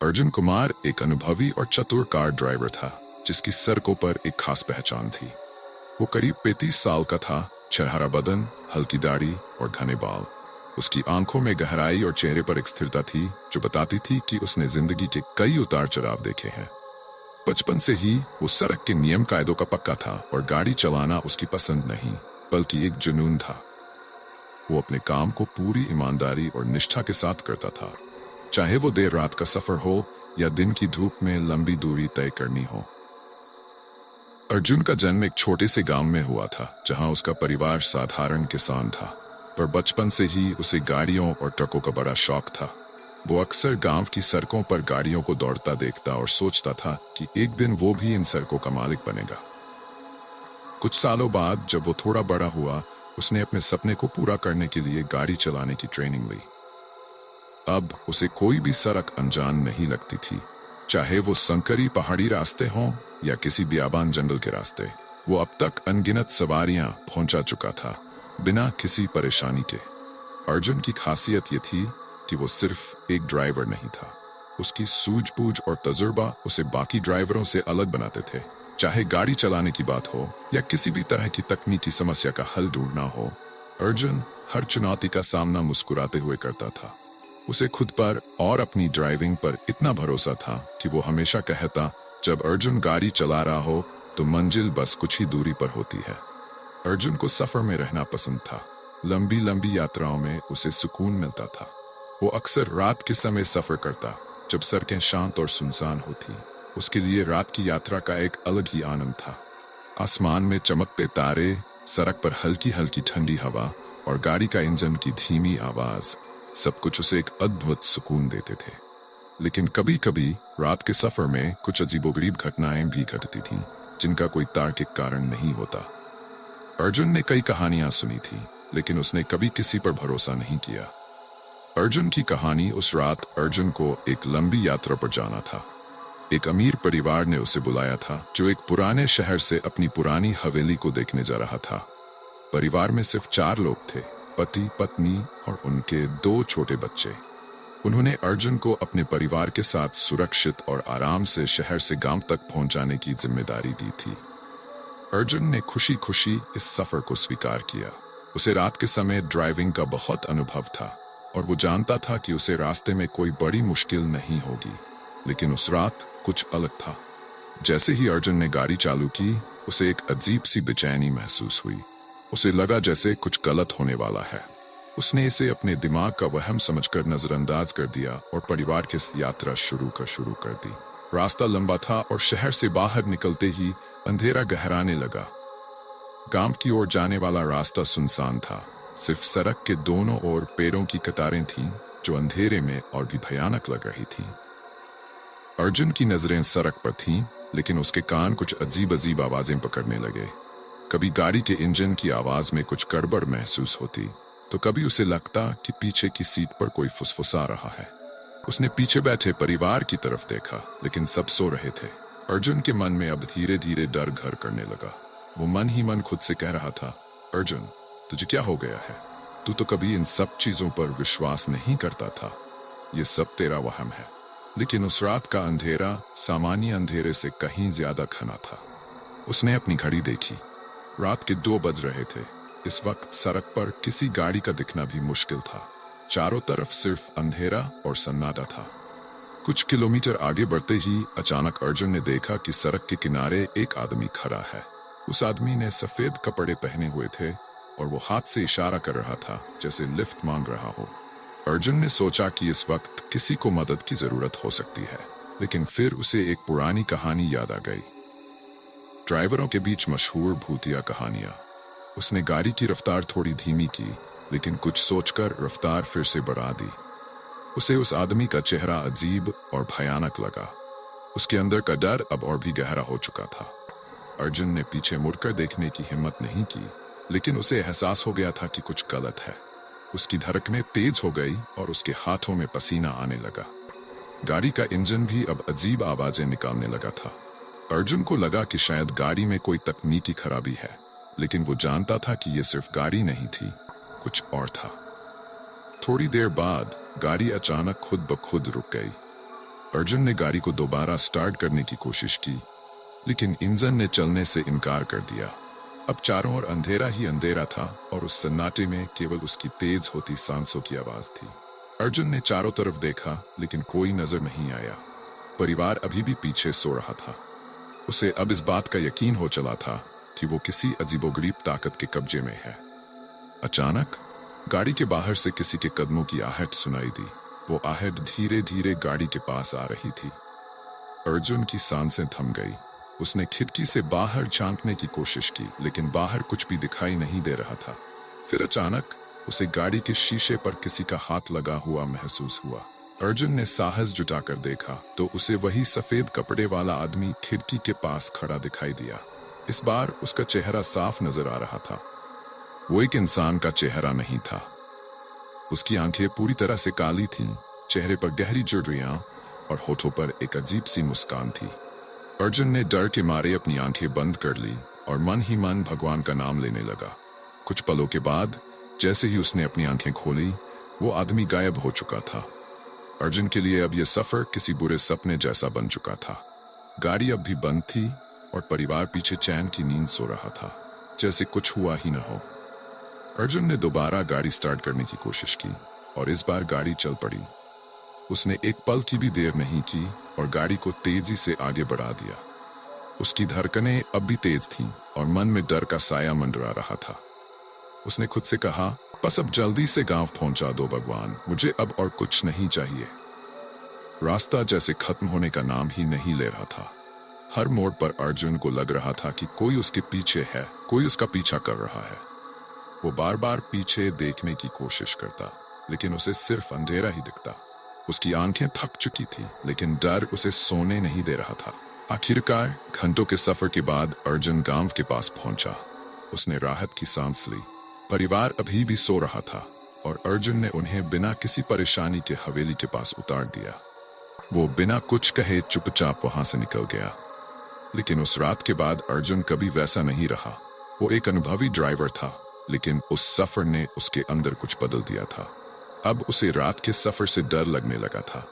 अर्जुन कुमार एक अनुभवी और चतुर कार ड्राइवर था जिसकी सड़कों पर एक खास पहचान थी। वो करीब 35 साल का था, चेहरा बदन, हल्की दाढ़ी और घने बाल। उसकी आंखों में गहराई और चेहरे पर एक स्थिरता थी जो बताती थी कि उसने जिंदगी के कई उतार चढ़ाव देखे हैं। बचपन से ही वो सड़क के नियम कायदों का पक्का था और गाड़ी चलाना उसकी पसंद नहीं बल्कि एक जुनून था। वो अपने काम को पूरी ईमानदारी और निष्ठा के साथ करता था, चाहे वो देर रात का सफर हो या दिन की धूप में लंबी दूरी तय करनी हो। अर्जुन का जन्म एक छोटे से गांव में हुआ था जहां उसका परिवार साधारण किसान था, पर बचपन से ही उसे गाड़ियों और ट्रकों का बड़ा शौक था। वो अक्सर गांव की सड़कों पर गाड़ियों को दौड़ता देखता और सोचता था कि एक दिन वो भी इन सड़कों का मालिक बनेगा। कुछ सालों बाद जब वो थोड़ा बड़ा हुआ, उसने अपने सपने को पूरा करने के लिए गाड़ी चलाने की ट्रेनिंग ली। अब उसे कोई भी सड़क अनजान नहीं लगती थी, चाहे वो संकरी पहाड़ी रास्ते हों या किसी बियाबान जंगल के रास्ते। वो अब तक अनगिनत सवारियां पहुंचा चुका था बिना किसी परेशानी के। अर्जुन की खासियत ये थी कि वो सिर्फ एक ड्राइवर नहीं था, उसकी सूझबूझ और तजुर्बा उसे बाकी ड्राइवरों से अलग बनाते थे। चाहे गाड़ी चलाने की बात हो या किसी भी तरह की तकनीकी समस्या का हल ढूंढना हो, अर्जुन हर चुनौती का सामना मुस्कुराते हुए करता था। उसे खुद पर और अपनी ड्राइविंग पर इतना भरोसा था कि वो हमेशा कहता, जब अर्जुन गाड़ी चला रहा हो तो मंजिल बस कुछ ही दूरी पर होती है। अर्जुन को सफर में रहना पसंद था। लंबी लंबी यात्राओं में उसे सुकून मिलता था। वो अक्सर रात के समय सफर करता जब सड़कें शांत और सुनसान होती। उसके लिए रात की यात्रा का एक अलग ही आनंद था। आसमान में चमकते तारे, सड़क पर हल्की हल्की ठंडी हवा और गाड़ी का इंजन की धीमी आवाज, सब कुछ उसे एक अद्भुत सुकून देते थे। लेकिन कभी कभी रात के सफर में कुछ अजीबोगरीब घटनाएं भी घटती थीं, जिनका कोई तार्किक कारण नहीं होता। अर्जुन ने कई कहानियां सुनी थी, लेकिन उसने कभी किसी पर भरोसा नहीं किया। अर्जुन की कहानी उस रात अर्जुन को एक लंबी यात्रा पर जाना था। एक अमीर परिवार ने उसे बुलाया था जो एक पुराने शहर से अपनी पुरानी हवेली को देखने जा रहा था। परिवार में सिर्फ 4 लोग थे, पति, पत्नी और उनके 2 छोटे बच्चे। उन्होंने अर्जुन को अपने परिवार के साथ सुरक्षित और आराम से शहर से गांव तक पहुंचाने की जिम्मेदारी दी थी। अर्जुन ने खुशी खुशी इस सफर को स्वीकार किया। उसे रात के समय ड्राइविंग का बहुत अनुभव था और वो जानता था कि उसे रास्ते में कोई बड़ी मुश्किल नहीं होगी। लेकिन उस रात कुछ अलग था। जैसे ही अर्जुन ने गाड़ी चालू की, उसे एक अजीब सी बेचैनी महसूस हुई। उसे लगा जैसे कुछ गलत होने वाला है। उसने इसे अपने दिमाग का वहम समझकर नजरअंदाज कर दिया और परिवार की यात्रा शुरू कर दी। रास्ता लंबा था और शहर से बाहर निकलते ही अंधेरा गहराने लगा। गांव की ओर जाने वाला रास्ता सुनसान था। सिर्फ सड़क के दोनों ओर पेड़ों की कतारें थीं जो अंधेरे में और भी भयानक लग रही थीं। अर्जुन की नजरें सड़क पर थीं, लेकिन उसके कान कुछ अजीब अजीब आवाजें पकड़ने लगे। कभी गाड़ी के इंजन की आवाज में कुछ गड़बड़ महसूस होती, तो कभी उसे लगता कि पीछे की सीट पर कोई फुसफुसा रहा है। उसने पीछे बैठे परिवार की तरफ देखा, लेकिन सब सो रहे थे। अर्जुन के मन में अब धीरे धीरे डर घर करने लगा। वो मन ही मन खुद से कह रहा था, अर्जुन, तुझे क्या हो गया है? तू तो कभी इन सब चीजों पर विश्वास नहीं करता था। ये सब तेरा वहम है। लेकिन उस रात का अंधेरा सामान्य अंधेरे से कहीं ज्यादा घना था। उसने अपनी घड़ी देखी। रात के 2 बज रहे थे। इस वक्त सड़क पर किसी गाड़ी का दिखना भी मुश्किल था। चारों तरफ सिर्फ अंधेरा और सन्नाटा था। कुछ किलोमीटर आगे बढ़ते ही अचानक अर्जुन ने देखा कि सड़क के किनारे एक आदमी खड़ा है। उस आदमी ने सफेद कपड़े पहने हुए थे और वो हाथ से इशारा कर रहा था जैसे लिफ्ट मांग रहा हो। अर्जुन ने सोचा कि इस वक्त किसी को मदद की जरूरत हो सकती है, लेकिन फिर उसे एक पुरानी कहानी याद आ गई। ड्राइवरों के बीच मशहूर भूतिया कहानियां। उसने गाड़ी की रफ्तार थोड़ी धीमी की, लेकिन कुछ सोचकर रफ्तार फिर से बढ़ा दी। उसे उस आदमी का चेहरा अजीब और भयानक लगा। उसके अंदर का डर अब और भी गहरा हो चुका था। अर्जुन ने पीछे मुड़कर देखने की हिम्मत नहीं की, लेकिन उसे एहसास हो गया था कि कुछ गलत है। उसकी धड़कनें तेज हो गई और उसके हाथों में पसीना आने लगा। गाड़ी का इंजन भी अब अजीब आवाजें निकालने लगा था। अर्जुन को लगा कि शायद गाड़ी में कोई तकनीकी खराबी है, लेकिन वो जानता था कि ये सिर्फ गाड़ी नहीं थी, कुछ और था। थोड़ी देर बाद गाड़ी अचानक खुद ब खुद रुक गई। अर्जुन ने गाड़ी को दोबारा स्टार्ट करने की कोशिश की, लेकिन इंजन ने चलने से इनकार कर दिया। अब चारों ओर अंधेरा ही अंधेरा था और उस सन्नाटे में केवल उसकी तेज होती सांसों की आवाज थी। अर्जुन ने चारों तरफ देखा, लेकिन कोई नजर नहीं आया। परिवार अभी भी पीछे सो रहा था। उसे अब इस बात का यकीन हो चला था कि वो किसी अजीबोगरीब ताकत के कब्जे में है। अचानक गाड़ी के बाहर से किसी के कदमों की आहट सुनाई दी। वो आहट धीरे धीरे गाड़ी के पास आ रही थी। अर्जुन की सांसें थम गई। उसने खिड़की से बाहर झांकने की कोशिश की, लेकिन बाहर कुछ भी दिखाई नहीं दे रहा था। फिर अचानक उसे गाड़ी के शीशे पर किसी का हाथ लगा हुआ महसूस हुआ। अर्जुन ने साहस जुटाकर देखा तो उसे वही सफेद कपड़े वाला आदमी खिड़की के पास खड़ा दिखाई दिया। इस बार उसका चेहरा साफ नजर आ रहा था। वो एक इंसान का चेहरा नहीं था। उसकी आंखें पूरी तरह से काली थीं, चेहरे पर गहरी झुर्रियां और होठों पर एक अजीब सी मुस्कान थी। अर्जुन ने डर के मारे अपनी आंखें बंद कर ली और मन ही मन भगवान का नाम लेने लगा। कुछ पलों के बाद जैसे ही उसने अपनी आंखें खोली, वो आदमी गायब हो चुका था। अर्जुन के लिए अब यह सफर किसी बुरे सपने जैसा बन चुका था। गाड़ी अब भी बंद थी और परिवार पीछे चैन की नींद सो रहा था, जैसे कुछ हुआ ही न हो। अर्जुन ने दोबारा गाड़ी स्टार्ट करने की कोशिश की और इस बार गाड़ी चल पड़ी। उसने एक पल की भी देर नहीं की और गाड़ी को तेजी से आगे बढ़ा दिया। उसकी धड़कनें अब भी तेज थीं और मन में डर का साया मंडरा रहा था। उसने खुद से कहा, बस अब जल्दी से गांव पहुंचा दो भगवान, मुझे अब और कुछ नहीं चाहिए। रास्ता जैसे खत्म होने का नाम ही नहीं ले रहा था। हर मोड़ पर अर्जुन को लग रहा था कि कोई उसके पीछे है, कोई उसका पीछा कर रहा है। वो बार बार पीछे देखने की कोशिश करता, लेकिन उसे सिर्फ अंधेरा ही दिखता। उसकी आंखें थक चुकी थी, लेकिन डर उसे सोने नहीं दे रहा था। आखिरकार घंटों के सफर के बाद अर्जुन गांव के पास पहुंचा। उसने राहत की सांस ली। परिवार अभी भी सो रहा था और अर्जुन ने उन्हें बिना किसी परेशानी के हवेली के पास उतार दिया। वो बिना कुछ कहे चुपचाप वहां से निकल गया। लेकिन उस रात के बाद अर्जुन कभी वैसा नहीं रहा। वो एक अनुभवी ड्राइवर था, लेकिन उस सफर ने उसके अंदर कुछ बदल दिया था। अब उसे रात के सफर से डर लगने लगा था।